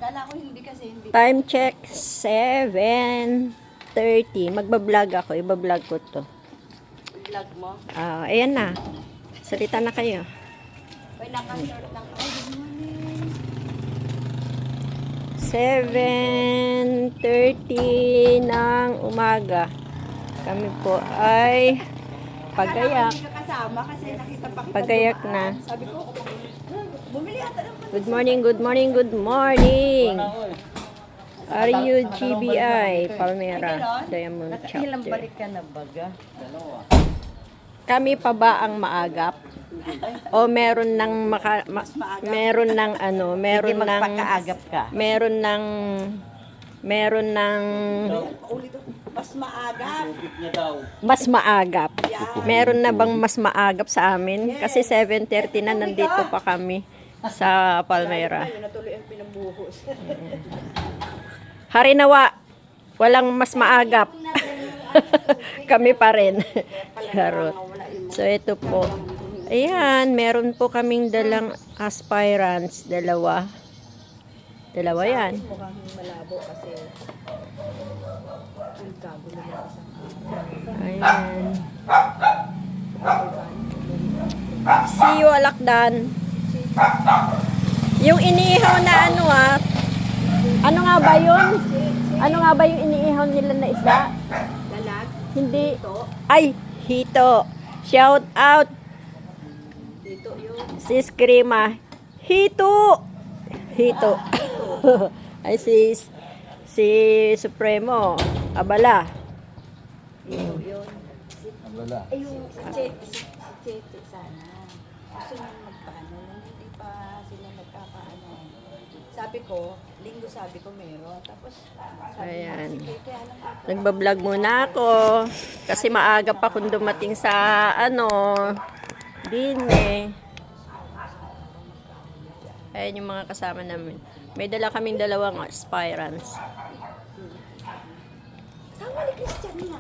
Kala ko hindi kasi hindi. Time check, 7:30. Magbablog ako, ibablog ko to. Vlog mo. Ayan na. Salita na kayo. Ay, naka-short lang. Ay, good morning. 7:30 ng umaga. Kami po ay pagayak. Hindi ka kasama kasi nakita pa kita Pagayak dumaan. na. Sabi ko, bumili ata ng Good morning, good morning, good morning. RUGBI, Palmera, Diamond Ilang Chapter. balik ka na baga? Kami pa ba ang maagap? O meron ng meron ng ano, meron ng Magpakaagap ka. meron ng Ulit mas maagap. mas maagap. Meron na bang mas maagap sa amin? Kasi 7:30 na nandito pa kami sa Palmera. Ayun, natuloy ang pinabuhos. Harinawa, walang mas maagap. Kami pa rin. Charot. So ito po. Ayan, meron po kaming dalang aspirants, dalawa. Dalawa yan. Mukhang malabo kasi ang kagulo na isang Ayan. See you, Alakdan. Yung iniihaw na ano ano nga ba yun? Ano nga ba yung iniihaw nila na isda? Dalag. Hindi. Dito. Ay, hito. Shout out. Dito yun. Sis Krima. Hito. Hito. Ay, si Supremo. Abala. Dito yun. Wala. Ay, yung si Chete sana. Gusto nang magpaano. Hindi pa sila nagkakaano. Sabi ko, linggo sabi ko meron. Tapos, sabi Ayan. ko, sige, kaya lang ako. Nagbablog muna ako. Kasi maaga pa kung dumating sa din Ayan yung mga kasama namin. May dala kaming dalawang aspirants. Sama ni Christian na.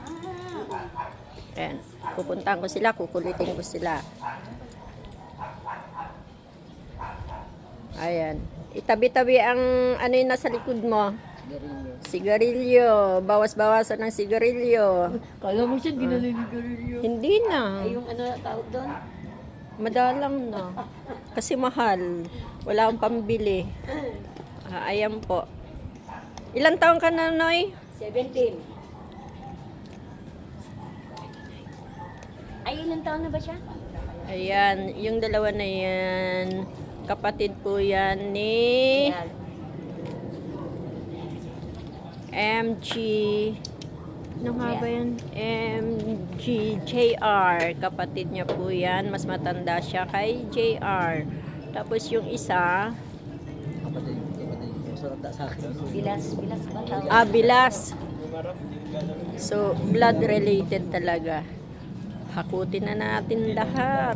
Ayan. Pupuntahan ko sila, kukulitin ko sila. Ayan. Itabi-tabi ang ano yung nasa likod mo. Sigarilyo. Bawas-bawasan ng sigarilyo. Kala mo siya ginaligarilyo. Hindi na. Ay, yung ano tawag doon? Madalang na. Kasi mahal. Wala akong pambili. Ayan po. Ilang taon ka na, Noy? 17. Ay, ilang taon na ba siya? Ayan. Yung dalawa na yan. Kapatid po yan ni Yan. MG. Ano nga ba yan? MG JR. Kapatid niya po yan. Mas matanda siya kay JR. Tapos yung isa, Kapatid. Surat sa akin. Bilas ba tawag? Bilas. So, blood related talaga. Hakutin na natin lahat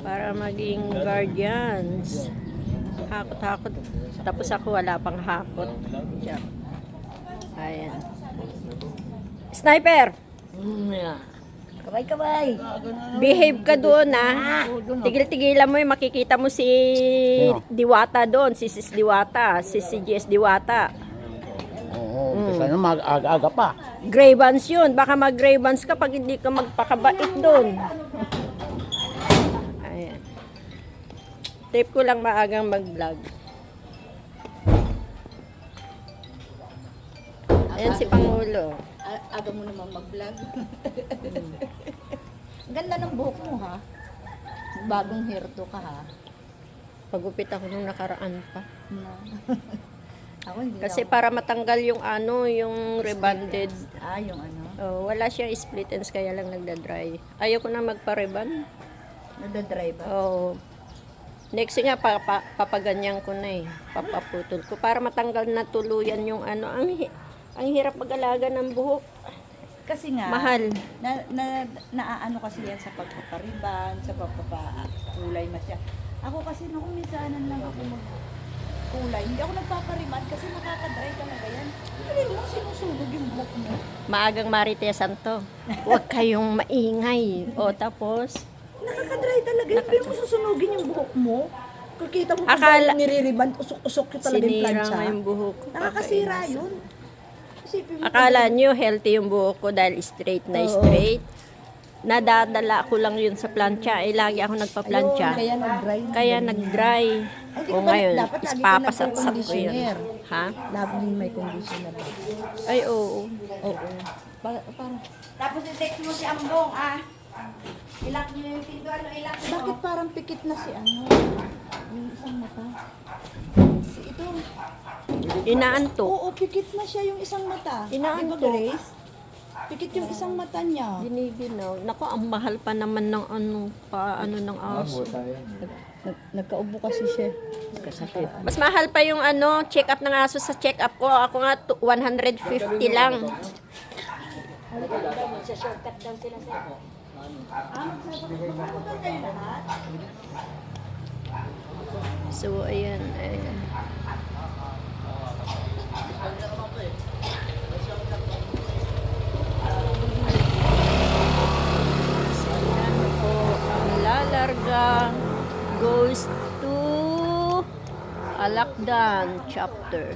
para maging guardians. Hakot-hakot. Tapos ako wala pang hakot. Diyan. Ayan. Sniper! Kabay. Behave ka doon, Tigil-tigilan mo yung makikita mo si Diwata doon. Si Sis Diwata. Si CGS Diwata. Oo, kasi mag-aga pa. Gravans yun. Baka mag-gravans ka pag hindi ka magpakabait doon. Ayan. Tip ko lang maagang mag-vlog. Ayan si Pangulo. Aga mo naman mag-vlog. Ang ganda ng buhok mo, ha? Bagong hairdo ka, ha? Pagupit ako nung nakaraan pa. No. Ako hindi Kasi ako. para matanggal yung yung rebanded. Yung ano? Wala siyang split ends kaya lang nagda-dry. Ayoko na magpa-reban. Nagda-dry ba? Next nga, papaganyan ko na Papaputol ko para matanggal na tuluyan yung ang hirap mag-alaga ng buhok. Kasi nga, Mahal. naaano kasi yan sa pagpapariban, sa pagpapakulay masya. Ako kasi nung minsanan lang ako magkulay, hindi ako nagpapariban kasi nakaka-dry talaga yan. Hindi mo sinusunog yung buhok mo. Maagang maritesan to. Huwag kayong maingay. Tapos, Nakaka-dry talaga. Hindi mo susunugin yung buhok mo. Kikita mo Akala- pag niririban, usok-usok yung talaga yung Sinira plancha. nga yung buhok ko. Nakakasira yun. Isipin mo. Akala nyo healthy yung buhok ko dahil straight na Oo. straight. Nadadala ko lang yun sa plancha. Lagi ako nagpa-plancha. Ayun, kaya nag-dry. Kaya nag-dry. Ay, di O ka ba- ngayon, dapat lagi ka papasat-sat ko nagko-conditioner. yun. Ha? Laging may conditioner ba? Ay, oo. Oo. Para. Tapos i-text mo si Ambong, ah. Ilak niyo yung pinto, ano, ilak mo. Bakit parang pikit na si ano? Yung isang mata. Ito. Inaantok. Oo, pikit na siya yung isang mata. Inaantok. Di ba, Grace? Pikit yung isang mata niya. Giniginaw. Naku, ang mahal pa naman ng ano ng aso. Nagkaubo kasi siya. Kasakit. Mas mahal pa yung check-up ng aso sa check-up ko. Ako nga 150 lang. So, ayan. Ayan po, ang lalarga goes to Alakdan chapter.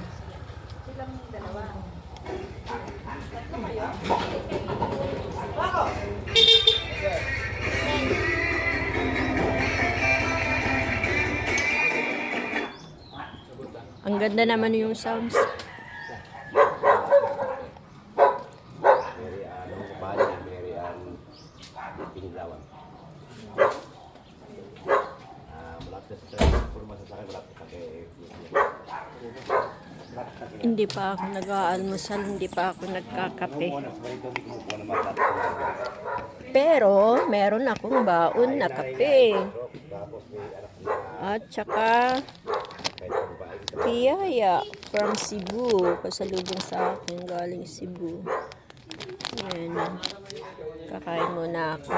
Ang ganda naman yung sounds. Hindi pa ako nag-aalmusal, hindi pa ako nagkakape. Pero, meron akong baon na kape. At saka, piyaya from Cebu. Pasalubong sa akin galing Cebu. Ayan. Kakain muna ako.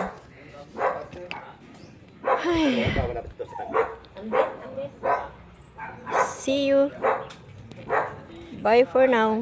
Ay. See you. Bye for now.